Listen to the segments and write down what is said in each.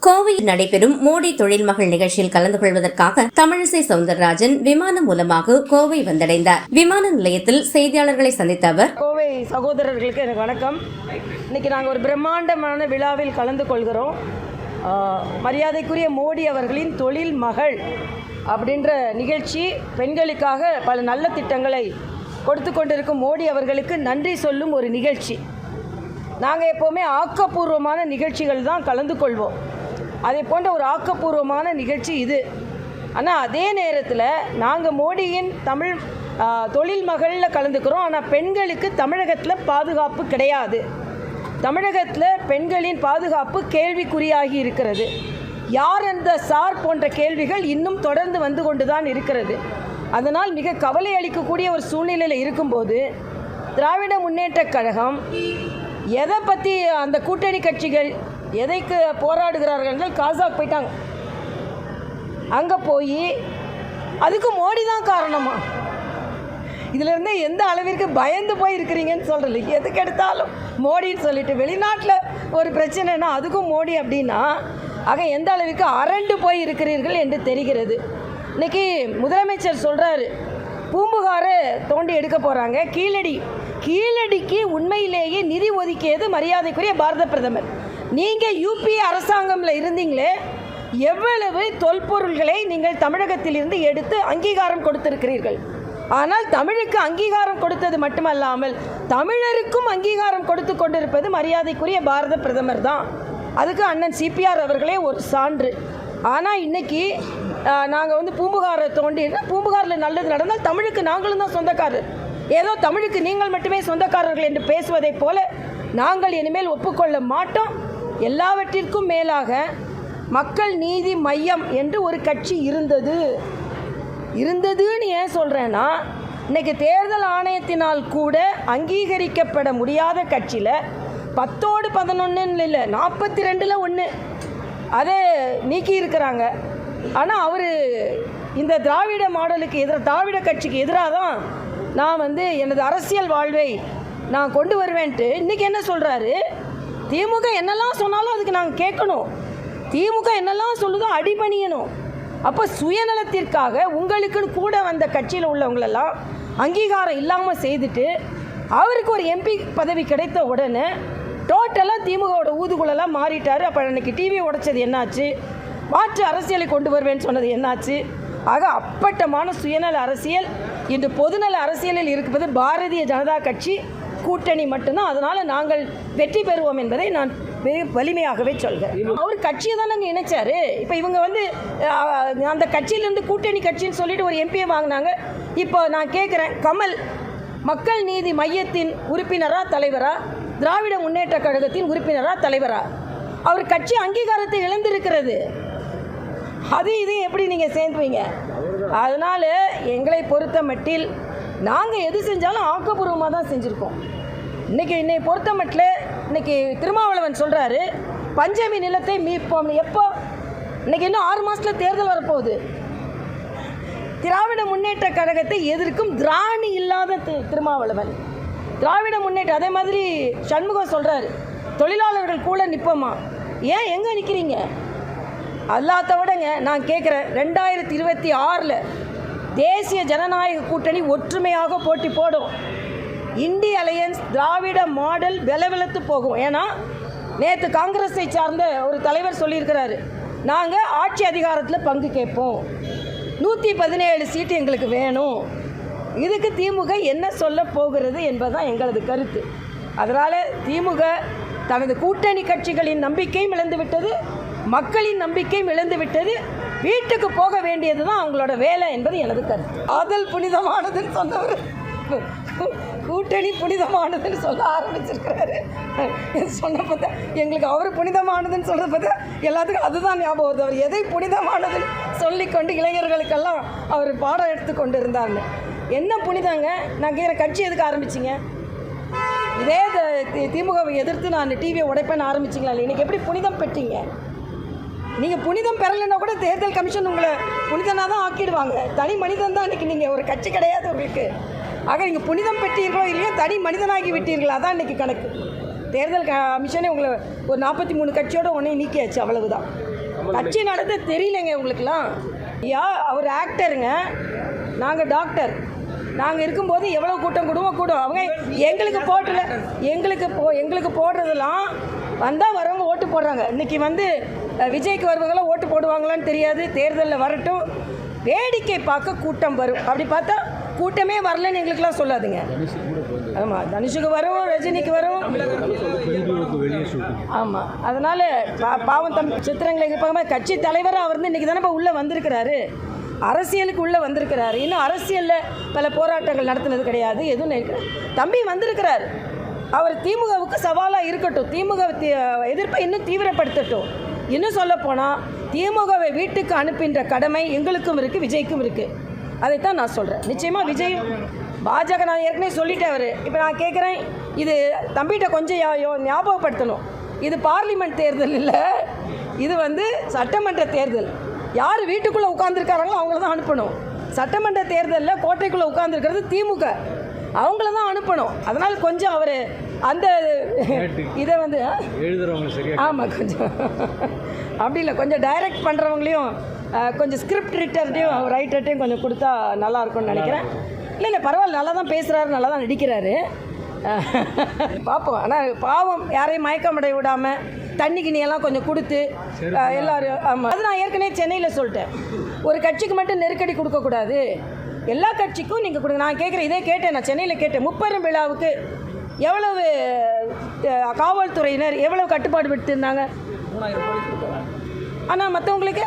கோவையில் நடைபெறும் மோடி தொழில் மகள் நிகழ்ச்சியில் கலந்து கொள்வதற்காக தமிழிசை சவுந்தரராஜன் விமானம் மூலமாக கோவை வந்தடைந்தார். விமான நிலையத்தில் செய்தியாளர்களை சந்தித்த அவர், கோவை சகோதரர்களுக்கு எனக்கு வணக்கம். இன்னைக்கு நாங்கள் ஒரு பிரம்மாண்டமான விழாவில் கலந்து கொள்கிறோம். மரியாதைக்குரிய மோடி அவர்களின் தொழில் மகள் அப்படின்ற நிகழ்ச்சி பெண்களுக்காக பல நல்ல திட்டங்களை கொடுத்து கொண்டிருக்கும் மோடி அவர்களுக்கு நன்றி சொல்லும் ஒரு நிகழ்ச்சி. நாங்கள் எப்போவுமே ஆக்கப்பூர்வமான நிகழ்ச்சிகள் தான் கலந்து கொள்வோம். அதே போன்ற ஒரு ஆக்கப்பூர்வமான நிகழ்ச்சி இது. ஆனால் அதே நேரத்தில் நாங்கள் மோடியின் தொழில் மகளில் கலந்துக்கிறோம். ஆனால் பெண்களுக்கு தமிழகத்தில் பாதுகாப்பு கிடையாது. தமிழகத்தில் பெண்களின் பாதுகாப்பு கேள்விக்குறியாகி இருக்கிறது. யார் அந்த சார் போன்ற கேள்விகள் இன்னும் தொடர்ந்து வந்து கொண்டு தான் இருக்கிறது. அதனால் மிக கவலை அளிக்கக்கூடிய ஒரு சூழ்நிலையில் இருக்கும்போது திராவிட முன்னேற்றக் கழகம் எதை பற்றி அந்த கூட்டணி கட்சிகள் எதைக்கு போராடுகிறார்கள் என்றால் காசாக் போயிட்டாங்க. அங்கே போய் அதுக்கு மோடி தான் காரணமா? இதிலிருந்து எந்த அளவிற்கு பயந்து போய் இருக்கிறீங்கன்னு சொல்கிறது. எதுக்கு எடுத்தாலும் மோடின்னு சொல்லிட்டு வெளிநாட்டில் ஒரு பிரச்சனைனா அதுக்கும் மோடி அப்படின்னா ஆக எந்த அளவிற்கு அரண்டு போய் இருக்கிறீர்கள் என்று தெரிகிறது. இன்றைக்கி முதலமைச்சர் சொல்கிறாரு, பூம்புகாரை தோண்டி எடுக்க போகிறாங்க. கீழடிக்கு உண்மையிலேயே நிதி ஒதுக்கியது மரியாதைக்குரிய பாரத பிரதமர். நீங்கள் யூபிஏ அரசாங்கமில் இருந்தீங்களே, எவ்வளவு தொல்பொருள்களை நீங்கள் தமிழகத்திலிருந்து எடுத்து அங்கீகாரம் கொடுத்திருக்கிறீர்கள். ஆனால் தமிழுக்கு அங்கீகாரம் கொடுத்தது மட்டுமல்லாமல் தமிழருக்கும் அங்கீகாரம் கொடுத்து கொண்டிருப்பது மரியாதைக்குரிய பாரத பிரதமர் தான். அதுக்கு அண்ணன் சிபிஆர் அவர்களே ஒரு சான்று. ஆனால் இன்றைக்கி நாங்கள் பூம்புகாரை தோண்டி, பூம்புகாரில் நல்லது நடந்தால் தமிழுக்கு நாங்களும் தான் சொந்தக்காரர், ஏதோ தமிழுக்கு நீங்கள் மட்டுமே சொந்தக்காரர்கள் என்று பேசுவதைப் போல நாங்கள் இனிமேல் ஒப்புக்கொள்ள மாட்டோம். எல்லாவற்றிற்கும் மேலாக மக்கள் நீதி மையம் என்று ஒரு கட்சி இருந்ததுன்னு ஏன் சொல்கிறேன்னா, இன்றைக்கி தேர்தல் ஆணையத்தினால் கூட அங்கீகரிக்கப்பட முடியாத கட்சியில் 10ஓடு 11 இல்லை 42ல் 1 அதை நீக்கி இருக்கிறாங்க. ஆனால் அவர் இந்த திராவிட மாடலுக்கு திராவிட கட்சிக்கு எதிராக தான் நான் எனது அரசியல் வாழ்வை நான் கொண்டு வருவேன்ட்டு இன்றைக்கி என்ன சொல்கிறாரு? திமுக என்னெல்லாம் சொன்னாலும் அதுக்கு நாங்கள் கேட்கணும், திமுக என்னெல்லாம் சொல்லுதோ அடிபணியணும். அப்போ சுயநலத்திற்காக உங்களுக்குன்னு கூட வந்த கட்சியில் உள்ளவங்களெல்லாம் அங்கீகாரம் இல்லாமல் செய்துட்டு அவருக்கு ஒரு எம்பி பதவி கிடைத்த உடனே டோட்டலாக திமுகவோட ஊதுகுழலாம் மாறிட்டார். அப்போ அன்றைக்கி டிவி உடைச்சது என்னாச்சு? மாற்று அரசியலை கொண்டு வருவேன்னு சொன்னது என்னாச்சு? ஆக அப்பட்டமான சுயநல அரசியல் இன்று பொதுநல அரசியலில் இருப்பது பாரதிய ஜனதா கட்சி கூட்டணி மட்டும்தான். அதனால் நாங்கள் வெற்றி பெறுவோம் என்பதை நான் வலிமையாகவே சொல்கிறேன். அவர் கட்சியை தான் நாங்கள் இணைச்சார். இப்போ இவங்க அந்த கட்சியிலேருந்து கூட்டணி கட்சின்னு சொல்லிட்டு ஒரு எம்பியை வாங்கினாங்க. இப்போ நான் கேட்குறேன், கமல் மக்கள் நீதி மையத்தின் உறுப்பினரா தலைவரா, திராவிட முன்னேற்ற கழகத்தின் உறுப்பினரா தலைவரா? அவர் கட்சி அங்கீகாரத்தை இழந்திருக்கிறது. இதையும் எப்படி நீங்கள் சேர்ந்துவீங்க? அதனால் எங்களை பொறுத்த மட்டில் நாங்கள் எது செஞ்சாலும் ஆக்கப்பூர்வமாக தான் செஞ்சுருக்கோம். இன்னை பொறுத்த மட்டில் இன்றைக்கி திருமாவளவன் சொல்கிறாரு, பஞ்சமி நிலத்தை மீட்போம். எப்போ? இன்றைக்கி இன்னும் 6 மாதத்தில் தேர்தல் வரப்போகுது. திராவிட முன்னேற்ற கழகத்தை எதிர்க்கும் திராணி இல்லாத திருமாவளவன் திராவிட முன்னேற்ற. அதே மாதிரி சண்முகம் சொல்கிறாரு, தொழிலாளர்கள் கூட நிற்போமா? ஏன் எங்கே நிற்கிறீங்க? அல்லாத விடங்க நான் கேட்குறேன், 2026 தேசிய ஜனநாயக கூட்டணி ஒற்றுமையாக போட்டி போடும். இந்திய அலையன்ஸ் திராவிட மாடல் வெலவெலத்து போகும். ஏன்னா நேற்று காங்கிரஸை சார்ந்த ஒரு தலைவர் சொல்லியிருக்கிறாரு, நாங்கள் ஆட்சி அதிகாரத்தில் பங்கு கேட்போம், 117 சீட்டு எங்களுக்கு வேணும். இதுக்கு திமுக என்ன சொல்ல போகிறது என்பதுதான் எங்களது கருத்து. அதனால் திமுக தனது கூட்டணி கட்சிகளின் நம்பிக்கையும் இழந்துவிட்டது, மக்களின் நம்பிக்கையும் இழந்துவிட்டது. வீட்டுக்கு போக வேண்டியது தான் அவங்களோட வேலை என்பது எனது கருத்து. காதல் புனிதமானதுன்னு சொன்னவர் கூட்டணி புனிதமானதுன்னு சொல்ல ஆரம்பிச்சிருக்கிறாரு. சொன்ன பார்த்தா எங்களுக்கு அவர் புனிதமானதுன்னு சொல்கிறத பார்த்தா எல்லாத்துக்கும் அதுதான் ஞாபகம் வருது. அவர் எதை புனிதமானதுன்னு சொல்லிக்கொண்டு இளைஞர்களுக்கெல்லாம் அவர் பாடம் எடுத்து கொண்டு இருந்தார்னு. என்ன புனிதங்க? நான் கேட்குற, கட்சி எதுக்கு ஆரம்பிச்சிங்க? இதே திமுகவை எதிர்த்து நான் டிவியை உடைப்பேன்னு ஆரம்பிச்சிங்களா இல்லை? இன்றைக்கி எப்படி புனிதம் பெற்றீங்க? நீங்கள் புனிதம் பெறலைன்னா கூட தேர்தல் கமிஷன் உங்களை புனிதனாக தான் ஆக்கிடுவாங்க. தனி மனிதன் தான் இன்றைக்கி. நீங்கள் ஒரு கட்சி கிடையாது உங்களுக்கு. ஆக நீங்கள் புனிதம் பெற்றீர்களோ இல்லையோ தனி மனிதனாகி விட்டீர்களா தான் இன்றைக்கி கணக்கு. தேர்தல் கமிஷனே உங்களை ஒரு 43 கட்சியோட உடனே நீக்கியாச்சு, அவ்வளவுதான். கட்சி நடத்த தெரியலைங்க உங்களுக்குலாம். அவர் ஆக்டருங்க, நாங்கள் டாக்டர். நாங்கள் இருக்கும்போது எவ்வளோ கூட்டம் கூடும். அவங்க எங்களுக்கு போடுறதெல்லாம் வந்தால் வரவங்க ஓட்டு போடுறாங்க. இன்றைக்கி விஜய்க்கு வருவங்களாம் ஓட்டு போடுவாங்களான்னு தெரியாது. தேர்தலில் வரட்டும், வேடிக்கை பார்க்க கூட்டம் வரும். அப்படி பார்த்தா கூட்டமே வரலன்னு எங்களுக்கெல்லாம் சொல்லாதுங்க. ஆமாம், தனுஷுக்கு வரும், ரஜினிக்கு வரும். ஆமாம், அதனால் பாவம் தம்பி சித்திரங்களை இருப்பாங்க. கட்சி தலைவராக அவர் இன்றைக்கி தானே உள்ளே வந்திருக்கிறாரு, அரசியலுக்கு உள்ளே வந்திருக்கிறாரு. இன்னும் அரசியலில் பல போராட்டங்கள் நடத்தினது கிடையாது, எதுவும் இருக்கிறார். தம்பி வந்திருக்கிறார். அவர் திமுகவுக்கு சவாலாக இருக்கட்டும், திமுக எதிர்ப்பை இன்னும் தீவிரப்படுத்தட்டும். இன்னும் சொல்லப்போனால் திமுகவை வீட்டுக்கு அனுப்புகின்ற கடமை எங்களுக்கும் இருக்குது, விஜய்க்கும் இருக்குது. அதைத்தான் நான் சொல்கிறேன். நிச்சயமாக விஜய் பாஜக நான் ஏற்கனவே சொல்லிட்டேன். அவர் இப்போ நான் கேட்குறேன், இது தம்பிகிட்ட கொஞ்சம் ஞாபகப்படுத்தணும். இது பார்லிமெண்ட் தேர்தல் இல்லை, இது சட்டமன்ற தேர்தல். யார் வீட்டுக்குள்ளே உட்காந்துருக்காங்களோ அவங்கள தான் அனுப்பணும். சட்டமன்ற தேர்தலில் கோட்டைக்குள்ளே உட்காந்துருக்கிறது திமுக, அவங்கள தான் அனுப்பணும். அதனால் கொஞ்சம் அவர் அந்த இதை எழுதுறவங்க சரியா, ஆமாம், கொஞ்சம் அப்படி இல்லை, கொஞ்சம் டைரக்ட் பண்ணுறவங்களையும் கொஞ்சம் ஸ்கிரிப்ட் ரைட்டர்ட்டையும் கொஞ்சம் கொடுத்தா நல்லா இருக்கும்னு நினைக்கிறேன். இல்லை பரவாயில்ல, நல்லா தான் பேசுகிறாரு, நல்லா தான் நடிக்கிறாரு, பார்ப்போம். ஆனால் பாவம், யாரையும் மயக்கமடைய விடாமல் தண்ணி கிணியெல்லாம் கொஞ்சம் கொடுத்து எல்லோரும். ஆமாம், அது நான் ஏற்கனவே சென்னையில் சொல்லிட்டேன். ஒரு கட்சிக்கு மட்டும் நெருக்கடி கொடுக்கக்கூடாது, எல்லா கட்சிக்கும் நீங்கள் கொடுங்க. நான் கேட்குறேன், இதே கேட்டேன், நான் சென்னையில் கேட்டேன். முப்பெரும் விழாவுக்கு எவ்வளவு காவல்துறையினர் எவ்வளவு கட்டுப்பாடு விட்டுருந்தாங்க? ஆனால் மற்றவங்களுக்கு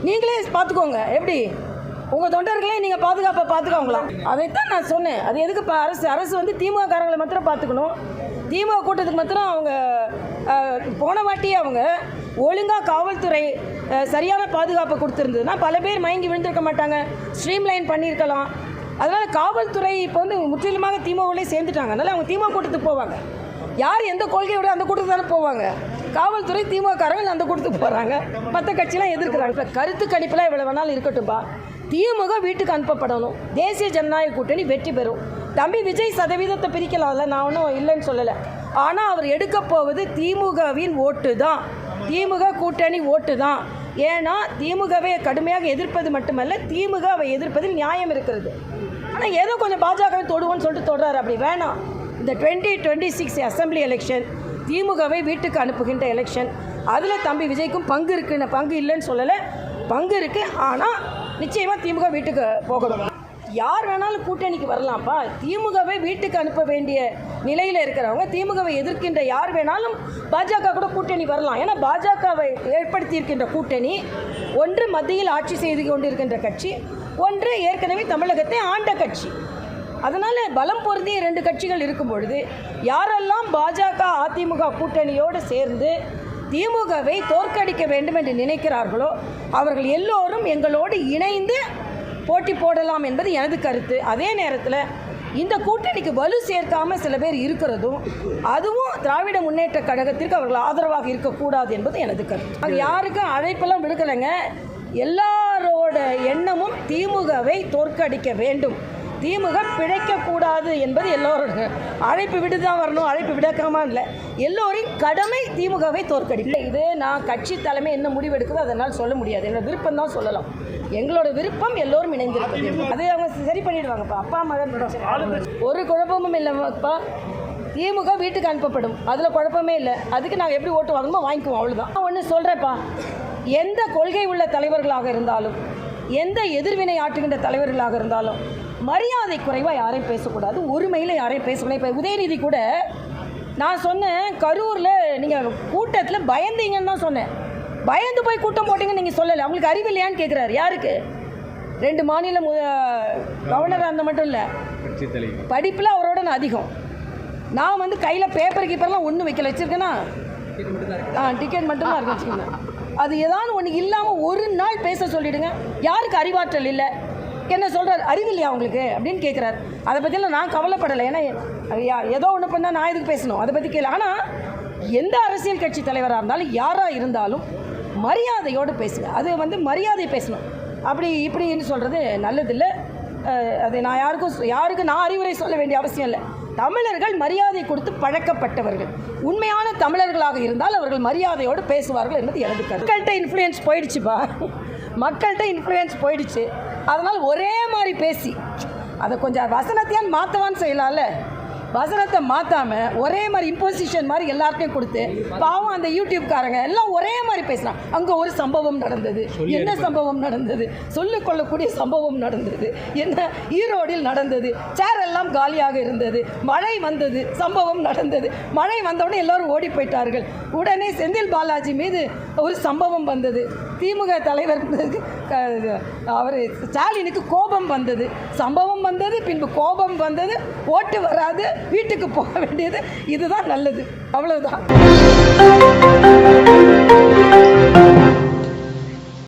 நீங்களே பார்த்துக்கோங்க, எப்படி உங்கள் தொண்டர்களே நீங்கள் பார்த்துக்கோங்களாம். அதைத்தான் நான் சொன்னேன். அது எதுக்கு இப்போ அரசு திமுக காரங்களை மாத்திரம் பார்த்துக்கணும். திமுக கூட்டத்துக்கு மாத்திரம் அவங்க போன வாட்டியே அவங்க ஒழுங்காக காவல்துறை சரியான பாதுகாப்பை கொடுத்துருந்ததுன்னா பல பேர் மயங்கி விழுந்திருக்க மாட்டாங்க, ஸ்ட்ரீம்லைன் பண்ணியிருக்கலாம். அதனால் காவல்துறை இப்போ முற்றிலுமாக திமுகவிலே சேர்ந்துட்டாங்க. அதனால் அவங்க திமுக கூட்டத்துக்கு போவாங்க. யார் எந்த கொள்கையோட அந்த கூட்டத்துக்கு தானே போவாங்க. காவல்துறை திமுககாரங்க அந்த கூட்டத்துக்கு போகிறாங்க, மற்ற கட்சியெலாம் எதிர்க்கிறாங்க. இப்போ கருத்து கணிப்பெல்லாம் இவ்வளோ வேணாலும் இருக்கட்டும்பா, திமுக வீட்டுக்கு அனுப்பப்படணும். தேசிய ஜனநாயக கூட்டணி வெற்றி பெறும். தம்பி விஜய் சதவீதத்தை பிரிக்கலாம்ல, நான் ஒன்றும் இல்லைன்னு சொல்லலை. ஆனால் அவர் எடுக்க போவது திமுகவின் ஓட்டு தான், திமுக கூட்டணி ஓட்டு தான். ஏன்னா திமுகவை கடுமையாக எதிர்ப்பது மட்டுமல்ல, திமுகவை எதிர்ப்பதில் நியாயம் இருக்கிறது. ஆனால் ஏதோ கொஞ்சம் பாஜகவை தொடுவோன்னு சொல்லிட்டு தொடுறாரு. அப்படி வேணாம். இந்த 2026 அசம்பிளி எலெக்ஷன் திமுகவை வீட்டுக்கு அனுப்புகின்ற எலெக்ஷன். அதில் தம்பி விஜய்க்கும் பங்கு இருக்குன்னு, பங்கு இல்லைன்னு சொல்லலை, பங்கு இருக்குது. ஆனால் நிச்சயமாக திமுக வீட்டுக்கு போகணும். யார் வேணாலும் கூட்டணிக்கு வரலாம்ப்பா. திமுகவை வீட்டுக்கு அனுப்ப வேண்டிய நிலையில் இருக்கிறவங்க, திமுகவை எதிர்க்கின்ற யார் வேணாலும் பாஜக கூட கூட்டணி வரலாம். ஏன்னா பாஜகவை ஏற்படுத்தியிருக்கின்ற கூட்டணி ஒன்று மத்தியில் ஆட்சி செய்து கொண்டிருக்கின்ற கட்சி, ஒன்று ஏற்கனவே தமிழகத்தை ஆண்ட கட்சி. அதனால் பலம் பொருந்திய 2 கட்சிகள் இருக்கும் பொழுது யாரெல்லாம் பாஜக அதிமுக கூட்டணியோடு சேர்ந்து திமுகவை தோற்கடிக்க வேண்டும் என்று நினைக்கிறார்களோ அவர்கள் எல்லோரும் எங்களோடு இணைந்து போட்டி போடலாம் என்பது எனது கருத்து. அதே நேரத்தில் இந்த கூட்டணிக்கு வலு சேர்க்காமல் சில பேர் இருக்கிறதும், அதுவும் திராவிட முன்னேற்ற கழகத்திற்கு அவர்கள் ஆதரவாக இருக்கக்கூடாது என்பது எனது கருத்து. அது யாருக்கும் அழைப்பெல்லாம் விடுக்கலைங்க. எல்லாரோட எண்ணமும் திமுகவை தோற்கடிக்க வேண்டும், திமுக பிழைக்கக்கூடாது என்பது எல்லோரோட அழைப்பு. விடுதான் வரணும், அழைப்பு விடக்காமல் இல்லை. எல்லோரின் கடமை திமுகவை தோற்கடிக்க. இது நான் கட்சி தலைமை என்ன முடிவெடுக்குதோ அதனால் சொல்ல முடியாது, என்னோட விருப்பம் தான் சொல்லலாம். எங்களோட விருப்பம் எல்லோரும் இணைந்திருப்பது. அது அவங்க சரி பண்ணிடுவாங்கப்பா. அப்பா மகன் ஒரு குழப்பமும் இல்லைப்பா. திமுக வீட்டுக்கு அனுப்பப்படும், அதில் குழப்பமே இல்லை. அதுக்கு நாங்கள் எப்படி ஓட்டு வாங்கணுமோ வாங்கிக்குவோம், அவ்வளோதான். நான் ஒன்று சொல்கிறேன்ப்பா, எந்த கொள்கை உள்ள தலைவர்களாக இருந்தாலும், எந்த எதிர்வினை ஆற்றுகின்ற தலைவர்களாக இருந்தாலும் மரியாதை குறைவாக யாரையும் பேசக்கூடாது, ஒருமையில் யாரையும் பேசக்கூடாது. இப்போ உதயநிதி கூட நான் சொன்னேன், கரூரில் நீங்கள் கூட்டத்தில் பயந்தீங்கன்னு தான் சொன்னேன். பயந்து போய் கூட்டம் போட்டிங்கன்னு நீங்கள் சொல்லலை. அவங்களுக்கு அறிவு இல்லையான்னு கேட்குறாரு. யாருக்கு? 2 மாநில கவர்னர் அந்த மட்டும் இல்லை, படிப்பில் அவரோட நான் அதிகம். நான் கையில் பேப்பர் கீப்பர்லாம் ஒன்றும் வைக்கல, வச்சுருக்கேன்னா டிக்கெட் மட்டும்தான் இருக்கு வச்சுக்கோங்க. அது ஏதாவது ஒன்று இல்லாமல் ஒரு நாள் பேச சொல்லிவிடுங்க. யாருக்கு அறிவாற்றல் இல்லை? என்ன சொல்கிறார், அறிவு இல்லையா அவங்களுக்கு அப்படின்னு கேட்குறாரு. அதை பற்றிலாம் நான் கவலைப்படலை. ஏன்னா ஏதோ ஒன்று பண்ணால் நான் எதுக்கு பேசணும், அதை பற்றி கேட்கல. ஆனால் எந்த அரசியல் கட்சி தலைவராக இருந்தாலும் யாராக இருந்தாலும் மரியாதையோடு பேசுங்க. அது மரியாதை பேசணும். அப்படி இப்படின்னு சொல்கிறது நல்லதில்லை. அது நான் யாருக்கு நான் அறிவுரை சொல்ல வேண்டிய அவசியம் இல்லை. தமிழர்கள் மரியாதை கொடுத்து பழக்கப்பட்டவர்கள். உண்மையான தமிழர்களாக இருந்தால் அவர்கள் மரியாதையோடு பேசுவார்கள் என்பது எனது கருத்து. மக்கள்கிட்ட இன்ஃப்ளூயன்ஸ் போயிடுச்சுப்பா, மக்கள்கிட்ட இன்ஃப்ளூயன்ஸ் போயிடுச்சு. அதனால் ஒரே மாதிரி பேசி அதை கொஞ்சம் வசனத்தையான் மாற்றவான்னு செய்யலாம்ல. வசனத்தை மாற்றாமல் ஒரே மாதிரி இம்போசிஷன் மாதிரி எல்லாருக்கையும் கொடுத்து பாவம் அந்த யூடியூப்காரங்க எல்லாம் ஒரே மாதிரி பேசுகிறான். அங்கே ஒரு சம்பவம் நடந்தது, என்ன சம்பவம் நடந்தது, சொல்லிக்கொள்ளக்கூடிய சம்பவம் நடந்தது, என்ன ஈரோடில் நடந்தது, சேர் எல்லாம் காலியாக இருந்தது, மழை வந்தது, சம்பவம் நடந்தது, மழை வந்தவுடனே எல்லோரும் ஓடி போயிட்டார்கள். உடனே செந்தில் பாலாஜி மீது ஒரு சம்பவம் வந்தது, திமுக தலைவர் அவர் ஸ்டாலினுக்கு கோபம் வந்தது, சம்பவம் வந்தது, பின்பு கோபம் வந்தது, ஓட்டு வராது, வீட்டுக்கு போக வேண்டியது. இதுதான் நல்லது, அவ்வளவுதான்.